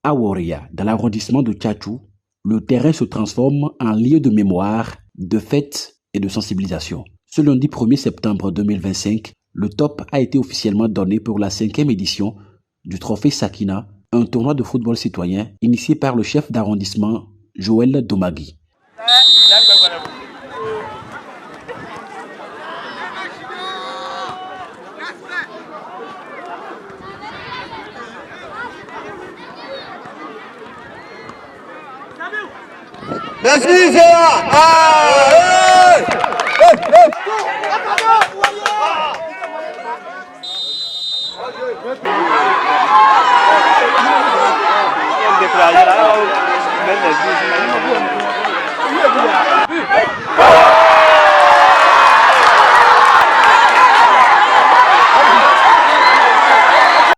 À Woria, dans l'arrondissement de Tchatchou, le terrain se transforme en lieu de mémoire, de fête et de sensibilisation. Ce lundi 1er septembre 2025, le top a été officiellement donné pour la 5e édition du Trophée Sakina, un tournoi de football citoyen initié par le chef d'arrondissement Joël Domagui. Merci,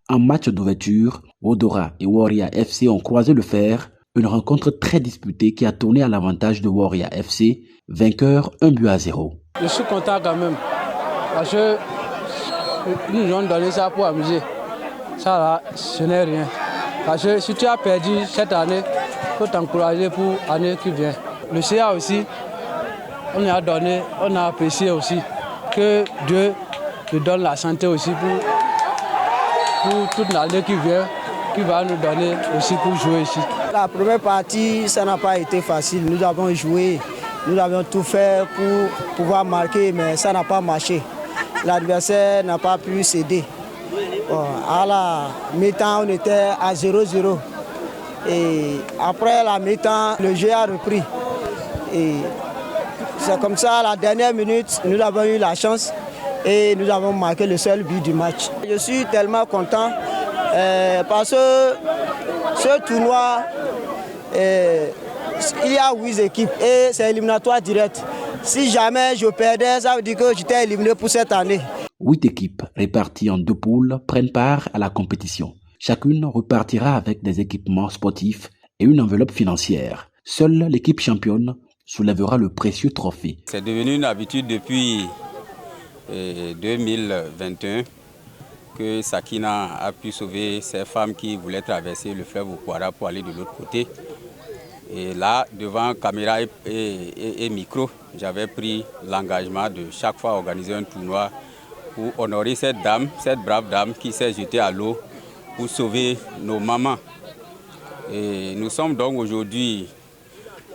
En match d'ouverture, Odora et Woria FC ont croisé le fer, une rencontre très disputée qui a tourné à l'avantage de Woria FC, vainqueur 1-0. Je suis content quand même, parce que nous nous avons donné ça pour amuser. Ça là, ce n'est rien. Parce que si tu as perdu cette année, il faut t'encourager pour l'année qui vient. Le CA aussi, on a apprécié aussi que Dieu nous donne la santé aussi pour toute l'année qui vient, qui va nous donner aussi pour jouer ici. La première partie, ça n'a pas été facile. Nous avons joué, nous avons tout fait pour pouvoir marquer, mais ça n'a pas marché. L'adversaire n'a pas pu céder. Bon, à la mi-temps, on était à 0-0. Et après la mi-temps, le jeu a repris. Et c'est comme ça, à la dernière minute, nous avons eu la chance et nous avons marqué le seul but du match. Je suis tellement content parce que ce tournoi, il y a 8 équipes et c'est éliminatoire direct. Si jamais je perdais, ça veut dire que j'étais éliminé pour cette année. 8 équipes réparties en 2 poules prennent part à la compétition. Chacune repartira avec des équipements sportifs et une enveloppe financière. Seule l'équipe championne soulèvera le précieux trophée. C'est devenu une habitude depuis 2021 que Sakina a pu sauver ces femmes qui voulaient traverser le fleuve Okwara pour aller de l'autre côté. Et là, devant caméra et micro, j'avais pris l'engagement de chaque fois organiser un tournoi pour honorer cette dame, cette brave dame qui s'est jetée à l'eau pour sauver nos mamans. Et nous sommes donc aujourd'hui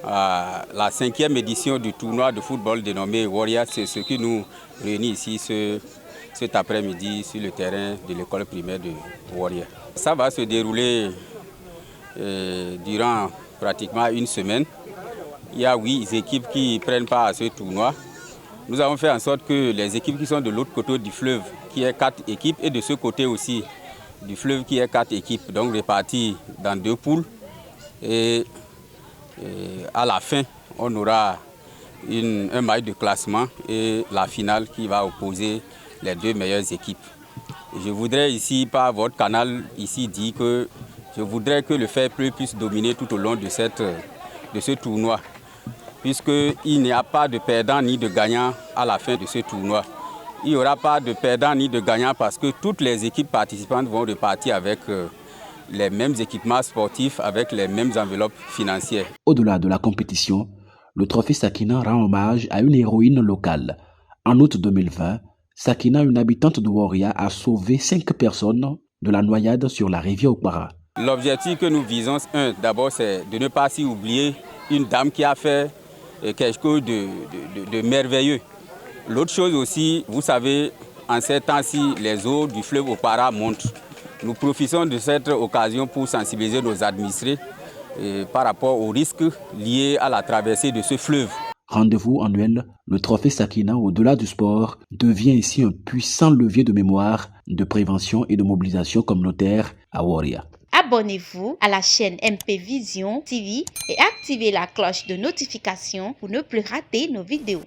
à la 5e édition du tournoi de football dénommé Warriors. C'est ce qui nous réunit ici cet après-midi sur le terrain de l'école primaire de Warriors. Ça va se dérouler durant pratiquement une semaine. Il y a 8 équipes qui prennent part à ce tournoi. Nous avons fait en sorte que les équipes qui sont de l'autre côté du fleuve, qui est 4 équipes, et de ce côté aussi du fleuve qui est 4 équipes, donc réparties dans 2 poules. Et à la fin, on aura un match de classement et la finale qui va opposer les 2 meilleures équipes. Je voudrais ici, par votre canal, ici dire que je voudrais que le fair play puisse dominer tout au long de ce tournoi, puisqu'il n'y a pas de perdant ni de gagnant à la fin de ce tournoi. Il n'y aura pas de perdant ni de gagnant parce que toutes les équipes participantes vont repartir avec les mêmes équipements sportifs, avec les mêmes enveloppes financières. Au-delà de la compétition, le trophée Sakina rend hommage à une héroïne locale. En août 2020, Sakina, une habitante de Woria, a sauvé 5 personnes de la noyade sur la rivière Okwara. L'objectif que nous visons, d'abord, c'est de ne pas s'y oublier une dame qui a fait quelque chose de merveilleux. L'autre chose aussi, vous savez, en ces temps-ci, les eaux du fleuve Okwara montent. Nous profitons de cette occasion pour sensibiliser nos administrés par rapport aux risques liés à la traversée de ce fleuve. Rendez-vous annuel, le trophée Sakina, au-delà du sport, devient ici un puissant levier de mémoire, de prévention et de mobilisation communautaire à Woria. Abonnez-vous à la chaîne MP Vision TV et activez la cloche de notification pour ne plus rater nos vidéos.